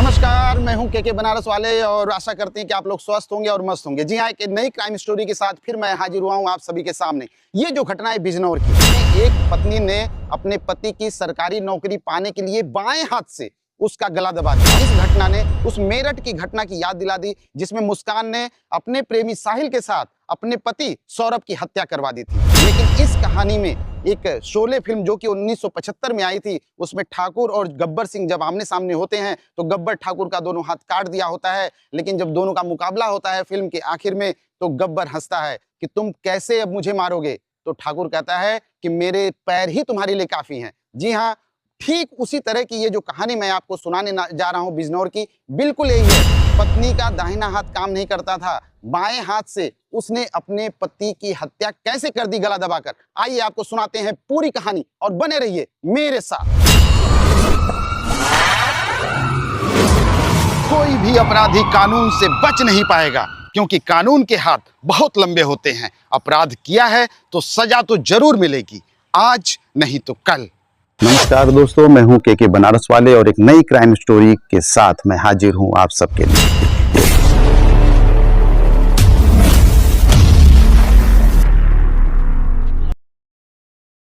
नमस्कार, मैं हूं के बनारस वाले और आशा करते हैं कि आप लोग स्वस्थ होंगे और मस्त होंगे। जी हाँ, एक नई क्राइम स्टोरी के साथ फिर मैं हाजिर हुआ हूं आप सभी के सामने। ये जो घटना है बिजनौर की, एक पत्नी ने अपने पति की सरकारी नौकरी पाने के लिए बाएं हाथ से उसका गला दबा दिया। इस घटना ने उस मेरठ की घटना की याद दिला दी जिसमें मुस्कान ने अपने प्रेमी साहिल के साथ अपने पति सौरभ की हत्या करवा दी थी। लेकिन इस कहानी में एक शोले फिल्म जो कि 1975 में आई थी, उसमें ठाकुर और गब्बर सिंह जब आमने सामने होते हैं तो गब्बर ठाकुर का दोनों हाथ काट दिया होता है। लेकिन जब दोनों का मुकाबला होता है फिल्म के आखिर में तो गब्बर हंसता है कि तुम कैसे अब मुझे मारोगे, तो ठाकुर कहता है कि मेरे पैर ही तुम्हारे लिए काफी हैं। जी हाँ, ठीक उसी तरह की ये जो कहानी मैं आपको सुनाने जा रहा हूं बिजनौर की, बिल्कुल यही है। पत्नी का दाहिना हाथ काम नहीं करता था, बाएं हाथ से उसने अपने पति की हत्या कैसे कर दी गला दबाकर। आइए आपको सुनाते हैं पूरी कहानी और बने रहिए मेरे साथ। कोई भी अपराधी कानून से बच नहीं पाएगा क्योंकि कानून के हाथ बहुत लंबे होते हैं। अपराध किया है तो सजा तो जरूर मिलेगी, आज नहीं तो कल। नमस्कार दोस्तों, मैं हूं के बनारस वाले और एक नई क्राइम स्टोरी के साथ मैं हाजिर हूं आप सबके लिए।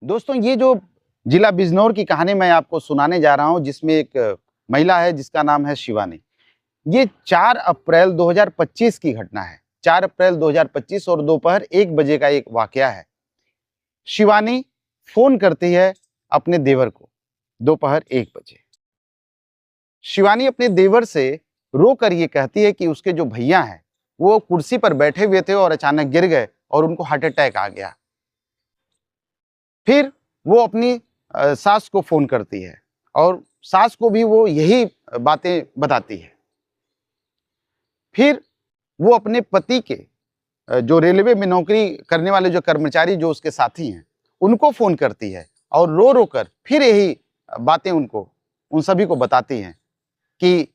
दोस्तों, ये जो जिला बिजनौर की कहानी मैं आपको सुनाने जा रहा हूं, जिसमें एक महिला है जिसका नाम है शिवानी। ये 4 अप्रैल 2025 की घटना है। 4 अप्रैल 2025 और दोपहर 1 बजे का एक वाकया है। शिवानी फोन करती है अपने देवर को दोपहर 1 बजे। शिवानी अपने देवर से रोकर ये कहती है कि उसके जो भैया हैं वो कुर्सी पर बैठे हुए थे और अचानक गिर गए और उनको हार्ट अटैक आ गया। फिर वो अपनी सास को फोन करती है और सास को भी वो यही बातें बताती है। फिर वो अपने पति के जो रेलवे में नौकरी करने वाले जो कर्मचारी जो उसके साथी हैं उनको फोन करती है और रो रो कर फिर यही बातें उन सभी को बताती हैं कि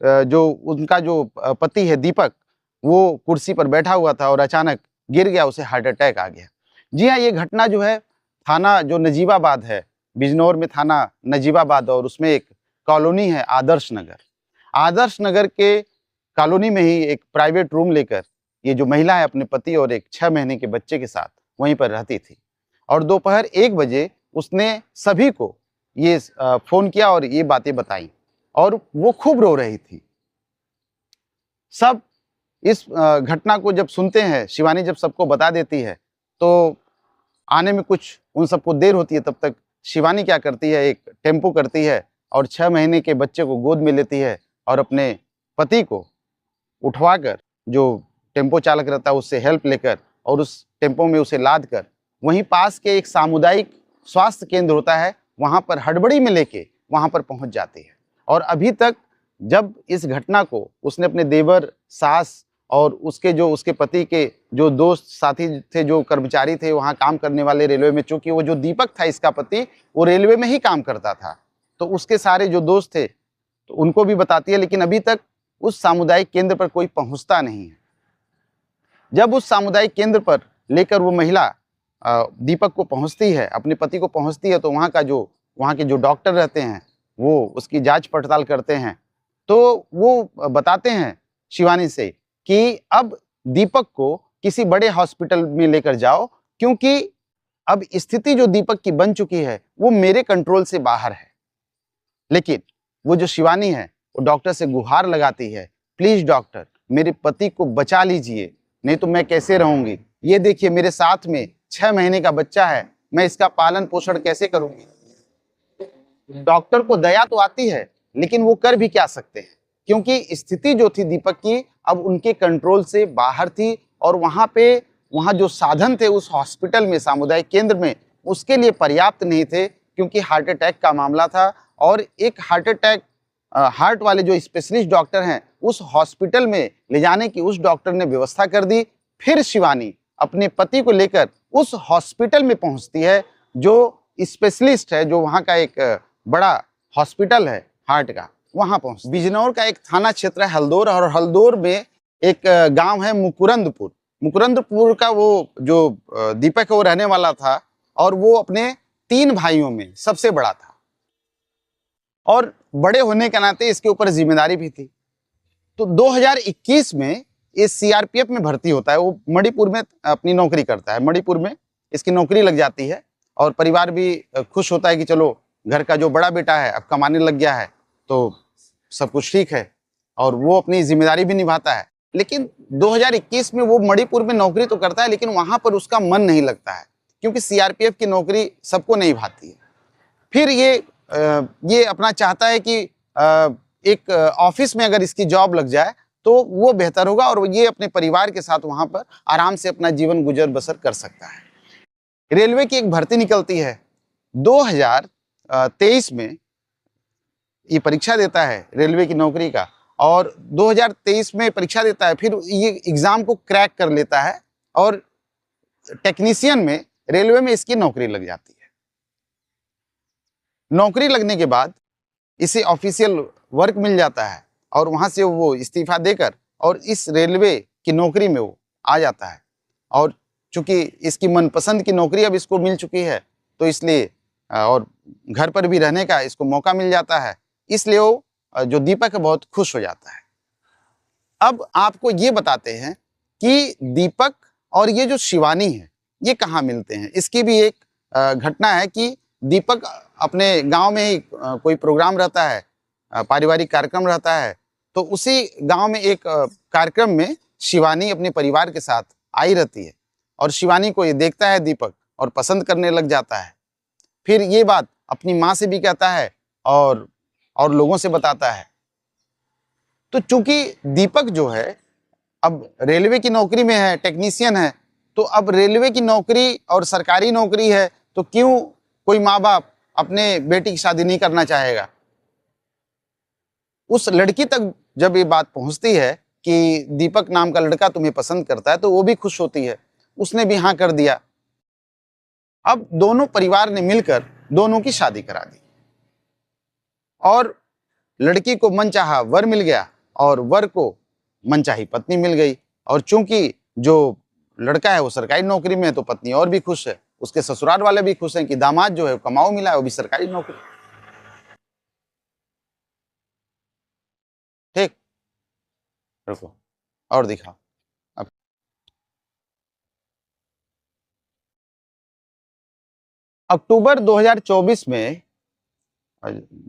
जो उनका जो पति है दीपक, वो कुर्सी पर बैठा हुआ था और अचानक गिर गया, उसे हार्ट अटैक आ गया। जी हाँ, ये घटना जो है थाना जो नजीबाबाद है, बिजनौर में थाना नजीबाबाद, और उसमें एक कॉलोनी है आदर्श नगर। आदर्श नगर के कॉलोनी में ही एक प्राइवेट रूम लेकर ये जो महिला है अपने पति और एक 6 महीने के बच्चे के साथ वहीं पर रहती थी। और दोपहर 1 बजे उसने सभी को ये फोन किया और ये बातें बताई और वो खूब रो रही थी। सब इस घटना को जब सुनते हैं, शिवानी जब सबको बता देती है तो आने में कुछ उन सबको देर होती है। तब तक शिवानी क्या करती है, एक टेम्पो करती है और 6 महीने के बच्चे को गोद में लेती है और अपने पति को उठवाकर, जो टेम्पो चालक रहता है उससे हेल्प लेकर और उस टेम्पो में उसे लाद कर वहीं पास के एक सामुदायिक स्वास्थ्य केंद्र होता है वहाँ पर हड़बड़ी में लेके वहाँ पर पहुँच जाती है। और अभी तक जब इस घटना को उसने अपने देवर, सास और उसके पति के जो दोस्त साथी थे, जो कर्मचारी थे वहाँ काम करने वाले रेलवे में, चूंकि वो जो दीपक था इसका पति वो रेलवे में ही काम करता था, तो उसके सारे जो दोस्त थे तो उनको भी बताती है। लेकिन अभी तक उस सामुदायिक केंद्र पर कोई पहुंचता नहीं है। जब उस सामुदायिक केंद्र पर लेकर वो महिला दीपक को पहुंचती है, अपने पति को पहुंचती है, तो वहाँ के जो डॉक्टर रहते हैं वो उसकी जांच पड़ताल करते हैं। तो वो बताते हैं शिवानी से कि अब दीपक को किसी बड़े हॉस्पिटल में लेकर जाओ, क्योंकि अब स्थिति जो दीपक की बन चुकी है वो मेरे कंट्रोल से बाहर है। लेकिन वो जो शिवानी है वो डॉक्टर से गुहार लगाती है, प्लीज डॉक्टर मेरे पति को बचा लीजिए, नहीं तो मैं कैसे रहूंगी। ये देखिए मेरे साथ में 6 महीने का बच्चा है, मैं इसका पालन पोषण कैसे करूंगी। डॉक्टर को दया तो आती है लेकिन वो कर भी क्या सकते हैं, क्योंकि स्थिति जो थी दीपक की अब उनके कंट्रोल से बाहर थी। और वहाँ जो साधन थे उस हॉस्पिटल में, सामुदायिक केंद्र में, उसके लिए पर्याप्त नहीं थे, क्योंकि हार्ट अटैक का मामला था। और एक हार्ट वाले जो स्पेशलिस्ट डॉक्टर हैं उस हॉस्पिटल में ले जाने की उस डॉक्टर ने व्यवस्था कर दी। फिर शिवानी अपने पति को लेकर उस हॉस्पिटल में पहुंचती है जो स्पेशलिस्ट है, जो वहाँ का एक बड़ा हॉस्पिटल है हार्ट का, वहाँ पहुंच। बिजनौर का एक थाना क्षेत्र है हल्दोर, और हल्दोर में एक गांव है मुकुरंदपुर। मुकुरंदपुर का वो जो दीपक है वो रहने वाला था और वो अपने 3 भाइयों में सबसे बड़ा था। और बड़े होने के नाते इसके ऊपर जिम्मेदारी भी थी। तो 2021 में ये सीआरपीएफ में भर्ती होता है। वो मणिपुर में अपनी नौकरी करता है, मणिपुर में इसकी नौकरी लग जाती है और परिवार भी खुश होता है कि चलो घर का जो बड़ा बेटा है अब कमाने लग गया है, तो सब कुछ ठीक है, और वो अपनी जिम्मेदारी भी निभाता है। लेकिन 2021 में वो मणिपुर में नौकरी तो करता है, लेकिन वहाँ पर उसका मन नहीं लगता है, क्योंकि सीआरपीएफ की नौकरी सबको नहीं भाती है। फिर ये अपना चाहता है कि एक ऑफिस में अगर इसकी जॉब लग जाए तो वो बेहतर होगा और ये अपने परिवार के साथ वहाँ पर आराम से अपना जीवन गुजर बसर कर सकता है। रेलवे की एक भर्ती निकलती है 2023 में, ये परीक्षा देता है रेलवे की नौकरी का, और 2023 में परीक्षा देता है, फिर ये एग्ज़ाम को क्रैक कर लेता है और टेक्नीशियन में रेलवे में इसकी नौकरी लग जाती है। नौकरी लगने के बाद इसे ऑफिशियल वर्क मिल जाता है और वहाँ से वो इस्तीफा देकर और इस रेलवे की नौकरी में वो आ जाता है। और चूँकि इसकी मनपसंद की नौकरी अब इसको मिल चुकी है, तो इसलिए और घर पर भी रहने का इसको मौका मिल जाता है, इसलिए वो जो दीपक है बहुत खुश हो जाता है। अब आपको ये बताते हैं कि दीपक और ये जो शिवानी है ये कहाँ मिलते हैं। इसकी भी एक घटना है कि दीपक अपने गांव में ही कोई प्रोग्राम रहता है, पारिवारिक कार्यक्रम रहता है, तो उसी गांव में एक कार्यक्रम में शिवानी अपने परिवार के साथ आई रहती है और शिवानी को ये देखता है दीपक और पसंद करने लग जाता है। फिर ये बात अपनी माँ से भी कहता है और लोगों से बताता है। तो चूंकि दीपक जो है अब रेलवे की नौकरी में है, टेक्नीशियन है, तो अब रेलवे की नौकरी और सरकारी नौकरी है, तो क्यों कोई माँ बाप अपने बेटी की शादी नहीं करना चाहेगा। उस लड़की तक जब ये बात पहुंचती है कि दीपक नाम का लड़का तुम्हें पसंद करता है, तो वो भी खुश होती है, उसने भी हाँ कर दिया। अब दोनों परिवार ने मिलकर दोनों की शादी करा दी और लड़की को मनचाहा वर मिल गया और वर को मनचाही पत्नी मिल गई। और चूंकि जो लड़का है वो सरकारी नौकरी में है, तो पत्नी और भी खुश है, उसके ससुराल वाले भी खुश हैं कि दामाद जो है कमाऊ मिला है, वो भी सरकारी नौकरी। ठीक, रुको और दिखाओ। अब अक्टूबर 2024 में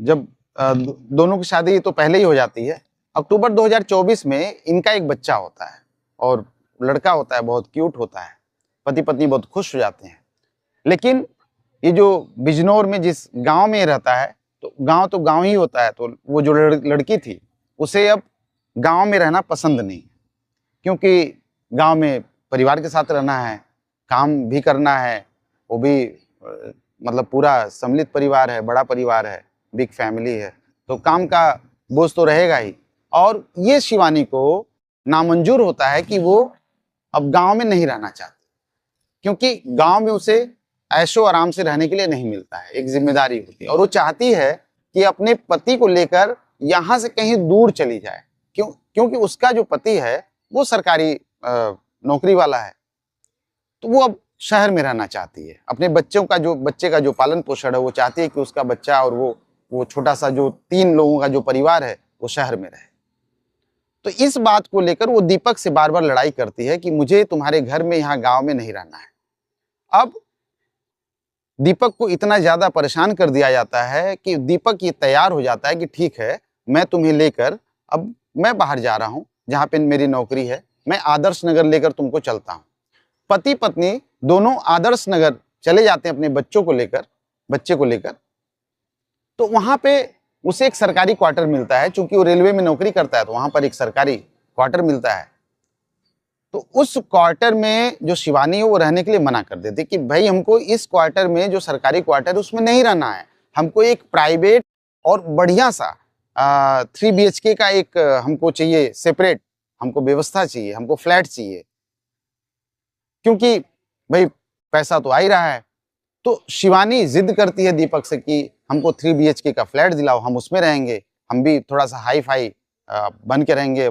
जब दोनों की शादी तो पहले ही हो जाती है, अक्टूबर 2024 में इनका एक बच्चा होता है और लड़का होता है, बहुत क्यूट होता है, पति पत्नी बहुत खुश हो जाते हैं। लेकिन ये जो बिजनौर में जिस गांव में रहता है, तो गांव ही होता है, तो वो जो लड़की थी उसे अब गांव में रहना पसंद नहीं, क्योंकि गांव में परिवार के साथ रहना है, काम भी करना है, वो भी मतलब पूरा सम्मिलित परिवार है, बड़ा परिवार है, बिग फैमिली है, तो काम का बोझ तो रहेगा ही। और ये शिवानी को नामंजूर होता है कि वो अब गांव में नहीं रहना चाहती, क्योंकि गांव में उसे ऐशो आराम से रहने के लिए नहीं मिलता है, एक जिम्मेदारी होती है, और वो चाहती है कि अपने पति को लेकर यहाँ से कहीं दूर चली जाए। क्योंकि उसका जो पति है वो सरकारी नौकरी वाला है, तो वो अब शहर में रहना चाहती है। अपने बच्चे का जो पालन पोषण है, वो चाहती है कि उसका बच्चा और वो छोटा सा जो 3 लोगों का जो परिवार है वो शहर में रहे। तो इस बात को लेकर वो दीपक से बार बार लड़ाई करती है कि मुझे तुम्हारे घर में, यहाँ गांव में नहीं रहना है। अब दीपक को इतना ज्यादा परेशान कर दिया जाता है कि दीपक ये तैयार हो जाता है कि ठीक है, मैं तुम्हें लेकर अब मैं बाहर जा रहा हूं, जहां पे मेरी नौकरी है, मैं आदर्श नगर लेकर तुमको चलता हूं। पति पत्नी दोनों आदर्श नगर चले जाते हैं अपने बच्चे को लेकर। तो वहां पे उसे एक सरकारी क्वार्टर मिलता है, चूंकि वो रेलवे में नौकरी करता है, तो वहां पर एक सरकारी क्वार्टर मिलता है। तो उस क्वार्टर में जो शिवानी है वो रहने के लिए मना कर देती कि भाई हमको इस क्वार्टर में, जो सरकारी क्वार्टर उसमें नहीं रहना है, हमको एक प्राइवेट और बढ़िया सा 3 BHK का एक हमको चाहिए, सेपरेट हमको व्यवस्था चाहिए, हमको फ्लैट चाहिए, क्योंकि भाई पैसा तो आ ही रहा है। तो शिवानी जिद करती है दीपक से कि हमको 3 BHK का फ्लैट दिलाओ, हम उसमें रहेंगे, हम भी थोड़ा सा हाई फाई बन के रहेंगे,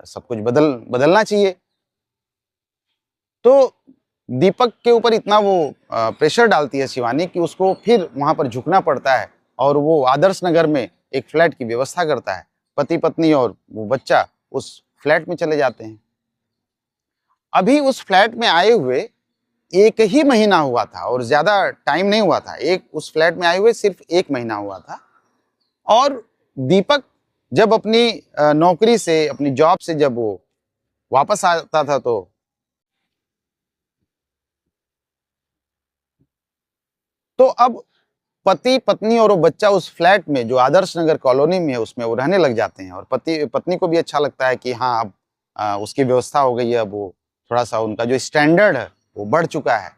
सब कुछ बदलना चाहिए। तो दीपक के ऊपर इतना वो प्रेशर डालती है शिवानी कि उसको फिर वहां पर झुकना पड़ता है और वो आदर्श नगर में एक फ्लैट की व्यवस्था करता है। पति पत्नी और वो बच्चा उस फ्लैट में चले जाते हैं। अभी उस फ्लैट में आए हुए 1 ही महीना हुआ था और ज्यादा टाइम नहीं हुआ था। उस फ्लैट में आए हुए सिर्फ 1 महीना हुआ था। और दीपक जब अपनी नौकरी से, अपनी जॉब से जब वो वापस आता था तो अब पति पत्नी और वो बच्चा उस फ्लैट में, जो आदर्श नगर कॉलोनी में है, उसमें वो रहने लग जाते हैं। और पति पत्नी को भी अच्छा लगता है कि हाँ, अब उसकी व्यवस्था हो गई है, अब वो थोड़ा सा उनका जो स्टैंडर्ड है वो बढ़ चुका है।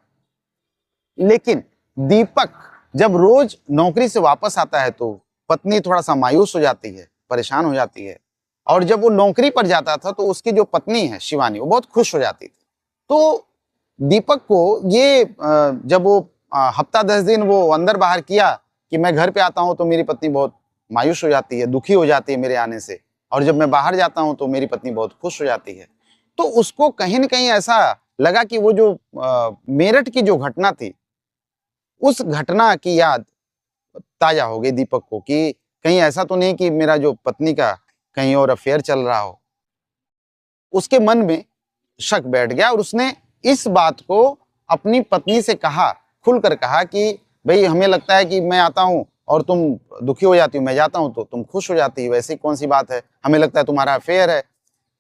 लेकिन दीपक जब रोज नौकरी से वापस आता है तो पत्नी थोड़ा सा मायूस हो जाती है, परेशान हो जाती है। और जब वो नौकरी पर जाता था तो उसकी जो पत्नी है शिवानी, वो बहुत खुश हो जाती थी। तो दीपक को ये जब वो हफ्ता 10 दिन वो अंदर बाहर किया कि मैं घर पे आता हूँ तो मेरी पत्नी बहुत मायूस हो जाती है, दुखी हो जाती है मेरे आने से, और जब मैं बाहर जाता हूँ तो मेरी पत्नी बहुत खुश हो जाती है। तो उसको कहीं न कहीं ऐसा लगा कि वो जो मेरठ की जो घटना थी, उस घटना की याद ताजा हो गई दीपक को कि कहीं ऐसा तो नहीं कि मेरा जो पत्नी का कहीं और अफेयर चल रहा हो। उसके मन में शक बैठ गया और उसने इस बात को अपनी पत्नी से कहा, खुलकर कहा कि भाई, हमें लगता है कि मैं आता हूं और तुम दुखी हो जाती हो, मैं जाता हूं तो तुम खुश हो जाती हो, ऐसी कौन सी बात है, हमें लगता है तुम्हारा अफेयर है।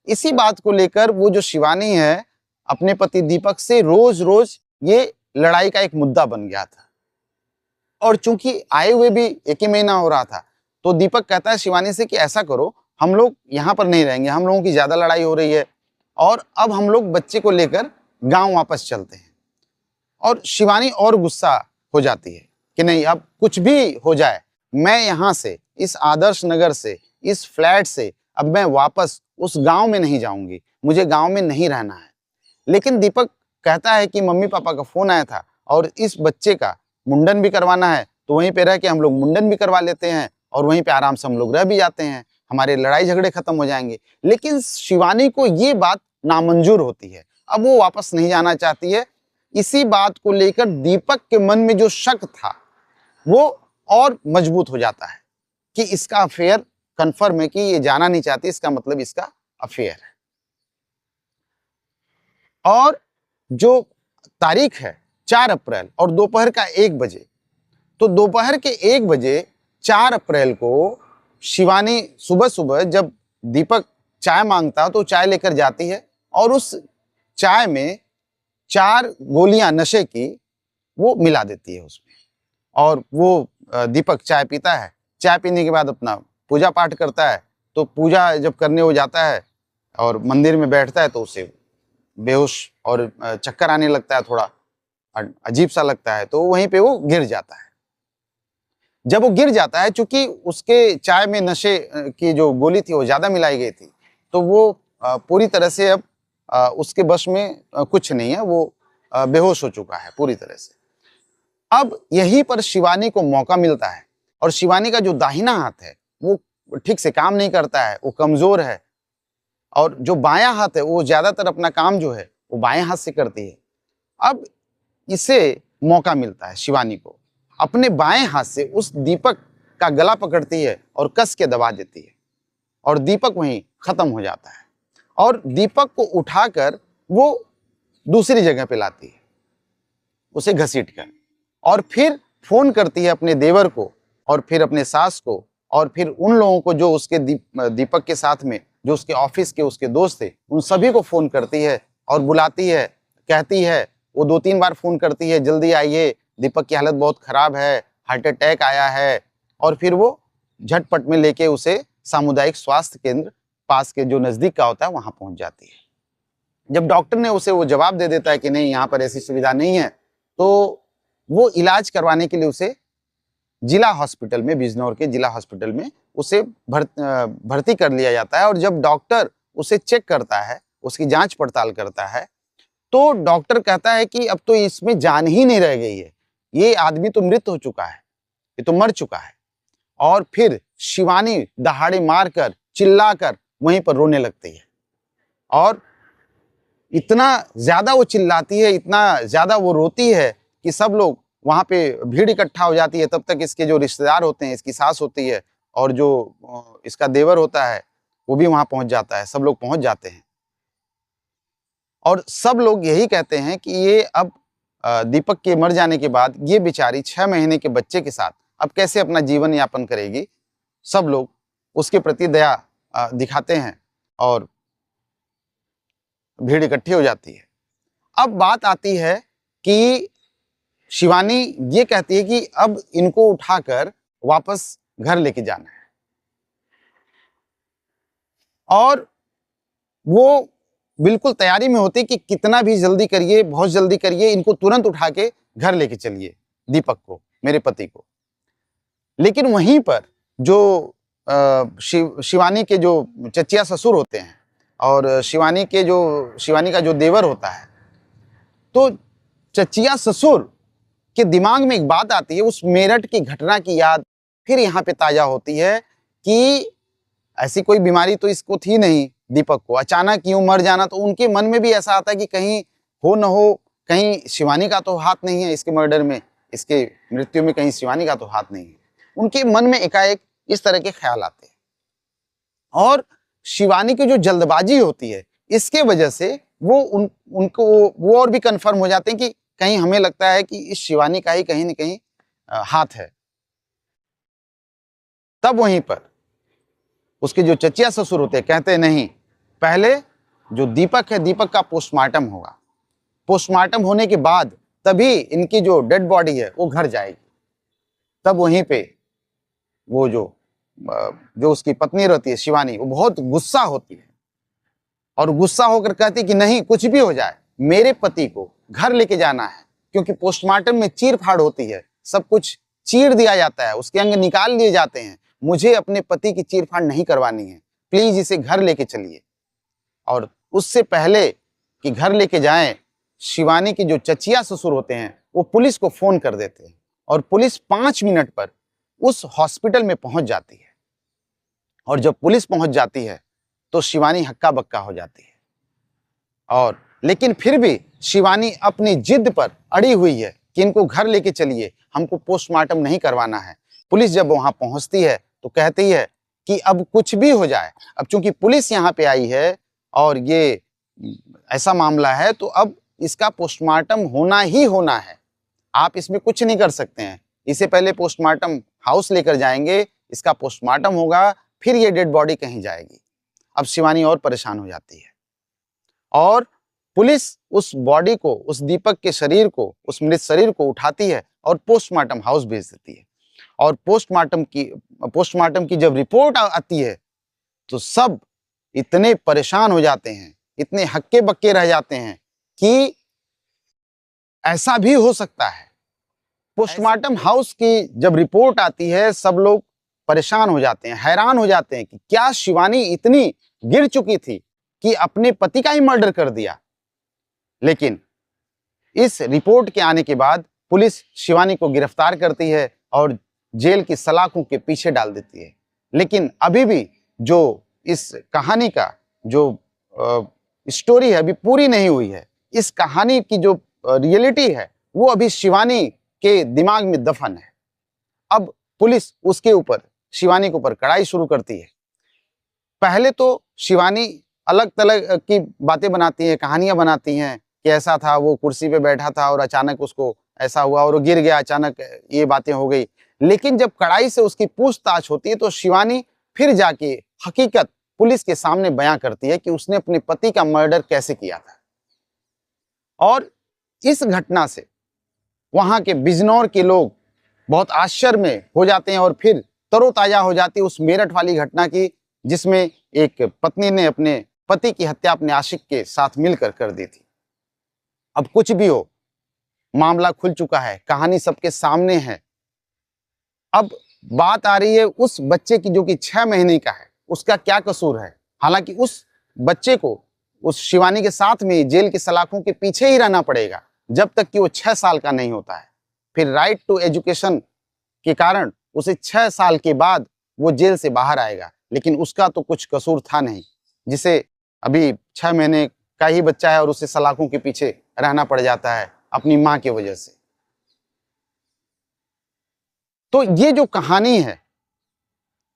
इसी बात को लेकर वो जो शिवानी है, अपने पति दीपक से रोज रोज ये लड़ाई का एक मुद्दा बन गया था। और चूंकि आए हुए भी 1 ही महीना हो रहा था, तो दीपक कहता है शिवानी से कि ऐसा करो, हम लोग यहाँ पर नहीं रहेंगे, हम लोगों की ज्यादा लड़ाई हो रही है और अब हम लोग बच्चे को लेकर गांव वापस चलते हैं। और शिवानी और गुस्सा हो जाती है कि नहीं, अब कुछ भी हो जाए, मैं यहाँ से, इस आदर्श नगर से, इस फ्लैट से अब मैं वापस उस गांव में नहीं जाऊंगी, मुझे गांव में नहीं रहना है। लेकिन दीपक कहता है कि मम्मी पापा का फोन आया था और इस बच्चे का मुंडन भी करवाना है, तो वहीं पे रह के हम लोग मुंडन भी करवा लेते हैं और वहीं पे आराम से हम लोग रह भी जाते हैं, हमारे लड़ाई झगड़े खत्म हो जाएंगे। लेकिन शिवानी को ये बात नामंजूर होती है, अब वो वापस नहीं जाना चाहती है। इसी बात को लेकर दीपक के मन में जो शक था वो और मजबूत हो जाता है कि इसका अफेयर कंफर्म है, कि ये जाना नहीं चाहती, इसका मतलब इसका अफेयर है। और जो तारीख है 4 अप्रैल और दोपहर का 1 बजे, तो दोपहर के 1 बजे 4 अप्रैल को शिवानी सुबह सुबह जब दीपक चाय मांगता तो चाय लेकर जाती है और उस चाय में 4 गोलियां नशे की वो मिला देती है उसमें। और वो दीपक चाय पीता है, चाय पीने के बाद अपना पूजा पाठ करता है। तो पूजा जब करने हो जाता है और मंदिर में बैठता है तो उसे बेहोश और चक्कर आने लगता है, थोड़ा अजीब सा लगता है, तो वहीं पे वो गिर जाता है। जब वो गिर जाता है, चूंकि उसके चाय में नशे की जो गोली थी वो ज्यादा मिलाई गई थी, तो वो पूरी तरह से अब उसके बस में कुछ नहीं है, वो बेहोश हो चुका है पूरी तरह से। अब यहीं पर शिवानी को मौका मिलता है और शिवानी का जो दाहिना हाथ है वो ठीक से काम नहीं करता है, वो कमजोर है, और जो बायां हाथ है वो ज्यादातर अपना काम जो है वो बाएं हाथ से करती है। अब इसे मौका मिलता है शिवानी को, अपने बाएं हाथ से उस दीपक का गला पकड़ती है और कस के दबा देती है और दीपक वहीं खत्म हो जाता है। और दीपक को उठाकर वो दूसरी जगह पे लाती है, उसे घसीट कर, और फिर फोन करती है अपने देवर को और फिर अपने सास को और फिर उन लोगों को जो उसके दीपक के साथ में, जो उसके ऑफिस के उसके दोस्त थे, उन सभी को फोन करती है और बुलाती है, कहती है, वो 2-3 बार फोन करती है, जल्दी आइए, दीपक की हालत बहुत खराब है, हार्ट अटैक आया है। और फिर वो झटपट में लेके उसे सामुदायिक स्वास्थ्य केंद्र पास के जो नजदीक का होता है वहां पहुंच जाती है। जब डॉक्टर ने उसे वो जवाब दे देता है कि नहीं, यहाँ पर ऐसी सुविधा नहीं है, तो वो इलाज करवाने के लिए उसे जिला हॉस्पिटल में, बिजनौर के जिला हॉस्पिटल में उसे भर्ती कर लिया जाता है। और जब डॉक्टर उसे चेक करता है, उसकी जांच पड़ताल करता है, तो डॉक्टर कहता है कि अब तो इसमें जान ही नहीं रह गई है, ये आदमी तो मृत हो चुका है, ये तो मर चुका है। और फिर शिवानी दहाड़े मारकर, चिल्लाकर वहीं पर रोने लगती है और इतना ज्यादा वो चिल्लाती है, इतना ज्यादा वो रोती है कि सब लोग वहाँ पे भीड़ इकट्ठा हो जाती है। तब तक इसके जो रिश्तेदार होते हैं, इसकी सास होती है और जो इसका देवर होता है वो भी वहाँ पहुँच जाता है, सब लोग पहुँच जाते हैं। और सब लोग यही कहते हैं कि ये अब दीपक के मर जाने के बाद ये बेचारी 6 महीने के बच्चे के साथ अब कैसे अपना जीवन यापन करेगी। सब लोग उसके प्रति दया दिखाते हैं और भीड़ इकट्ठी हो जाती है। अब बात आती है कि शिवानी ये कहती है कि अब इनको उठाकर वापस घर लेके जाना है और वो बिल्कुल तैयारी में होती कि कितना भी जल्दी करिए, बहुत जल्दी करिए, इनको तुरंत उठा के घर लेके चलिए, दीपक को, मेरे पति को। लेकिन वहीं पर जो शिवानी के जो चचिया ससुर होते हैं और शिवानी का जो देवर होता है, तो चचिया ससुर के दिमाग में एक बात आती है, उस मेरठ की घटना की याद फिर यहाँ पे ताजा होती है कि ऐसी कोई बीमारी तो इसको थी नहीं दीपक को, अचानक क्यों मर जाना। तो उनके मन में भी ऐसा आता है कि कहीं हो न हो, कहीं शिवानी का तो हाथ नहीं है इसके मर्डर में, इसके मृत्यु में कहीं शिवानी का तो हाथ नहीं है। उनके मन में एकाएक इस तरह के ख्याल आते हैं और शिवानी की जो जल्दबाजी होती है इसके वजह से वो और भी कंफर्म हो जाते हैं कि कहीं हमें लगता है कि इस शिवानी का ही कहीं न कहीं हाथ है। तब वहीं पर उसके जो चचिया ससुर होते हैं कहते हैं नहीं, पहले जो दीपक है, दीपक का पोस्टमार्टम होगा, पोस्टमार्टम होने के बाद तभी इनकी जो डेड बॉडी है वो घर जाएगी। तब वहीं पे वो जो उसकी पत्नी रहती है शिवानी, वो बहुत गुस्सा होती है और गुस्सा होकर कहती कि नहीं, कुछ भी हो जाए मेरे पति को घर लेके जाना है, क्योंकि पोस्टमार्टम में चीर फाड़ होती है, सब कुछ चीर दिया जाता है, उसके अंग निकाल लिए जाते हैं। मुझे अपने पति की चीर फाड़ नहीं करवानी है, प्लीज इसे घर लेके चलिए। और उससे पहले कि घर लेके जाएं, शिवानी के जो चचिया ससुर होते हैं वो पुलिस को फोन कर देते हैं और पुलिस 5 मिनट पर उस हॉस्पिटल में पहुंच जाती है। और जब पुलिस पहुंच जाती है तो शिवानी हक्का बक्का हो जाती है और लेकिन फिर भी शिवानी अपनी जिद पर अड़ी हुई है कि इनको घर लेके चलिए, हमको पोस्टमार्टम नहीं करवाना है। पुलिस जब वहां पहुंचती है तो कहती है कि अब कुछ भी हो जाए, अब चूंकि पुलिस यहाँ पे आई है और ये ऐसा मामला है तो अब इसका पोस्टमार्टम होना ही होना है, आप इसमें कुछ नहीं कर सकते हैं। इसे पहले पोस्टमार्टम हाउस लेकर जाएंगे, इसका पोस्टमार्टम होगा, फिर ये डेड बॉडी कहीं जाएगी। अब शिवानी और परेशान हो जाती है और पुलिस उस बॉडी को, उस दीपक के शरीर को, उस मृत शरीर को उठाती है और पोस्टमार्टम हाउस भेज देती है। और पोस्टमार्टम की जब रिपोर्ट आती है तो सब इतने परेशान हो जाते हैं, इतने हक्के बक्के रह जाते हैं कि ऐसा भी हो सकता है। पोस्टमार्टम हाउस की जब रिपोर्ट आती है सब लोग परेशान हो जाते हैं, हैरान हो जाते हैं कि क्या शिवानी इतनी गिर चुकी थी कि अपने पति का ही मर्डर कर दिया। लेकिन इस रिपोर्ट के आने के बाद पुलिस शिवानी को गिरफ्तार करती है और जेल की सलाखों के पीछे डाल देती है। लेकिन अभी भी जो इस कहानी का जो स्टोरी है अभी पूरी नहीं हुई है। इस कहानी की जो रियलिटी है वो अभी शिवानी के दिमाग में दफन है। अब पुलिस उसके ऊपर, शिवानी के ऊपर कड़ाई शुरू करती है। पहले तो शिवानी अलग अलग की बातें बनाती है, कहानियां बनाती हैं कि ऐसा था, वो कुर्सी पे बैठा था और अचानक उसको ऐसा हुआ और वो गिर गया, अचानक ये बातें हो गई। लेकिन जब कड़ाई से उसकी पूछताछ होती है तो शिवानी फिर जाके हकीकत पुलिस के सामने बयां करती है कि उसने अपने पति का मर्डर कैसे किया था। और इस घटना से वहां के बिजनौर के लोग बहुत आश्चर्य में हो जाते हैं और फिर तरोताजा हो जाती है उस मेरठ वाली घटना की, जिसमें एक पत्नी ने अपने पति की हत्या अपने आशिक के साथ मिलकर कर दी थी। अब कुछ भी हो, मामला खुल चुका है, कहानी सबके सामने है। अब बात आ रही है उस बच्चे की जो कि 6 महीने का है, उसका क्या कसूर है। हालांकि उस बच्चे को उस शिवानी के साथ में जेल की सलाखों के पीछे ही रहना पड़ेगा जब तक कि वो 6 साल का नहीं होता है। फिर राइट टू एजुकेशन के कारण उसे 6 साल के बाद वो जेल से बाहर आएगा। लेकिन उसका तो कुछ कसूर था नहीं, जिसे अभी 6 महीने का ही बच्चा है और उसे सलाखों के पीछे रहना पड़ जाता है अपनी माँ की वजह से। तो ये जो कहानी है,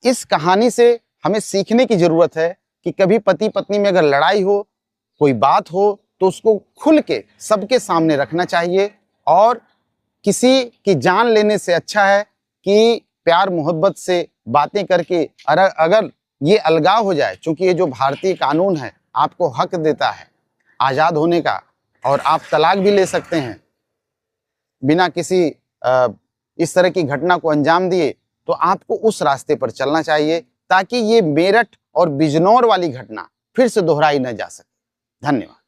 इस कहानी से हमें सीखने की जरूरत है कि कभी पति पत्नी में अगर लड़ाई हो, कोई बात हो, तो उसको खुल के सबके सामने रखना चाहिए। और किसी की जान लेने से अच्छा है कि प्यार मोहब्बत से बातें करके अगर ये अलगाव हो जाए, क्योंकि ये जो भारतीय कानून है आपको हक देता है आज़ाद होने का, और आप तलाक भी ले सकते हैं बिना किसी इस तरह की घटना को अंजाम दिए, तो आपको उस रास्ते पर चलना चाहिए ताकि ये मेरठ और बिजनौर वाली घटना फिर से दोहराई न जा सके। धन्यवाद।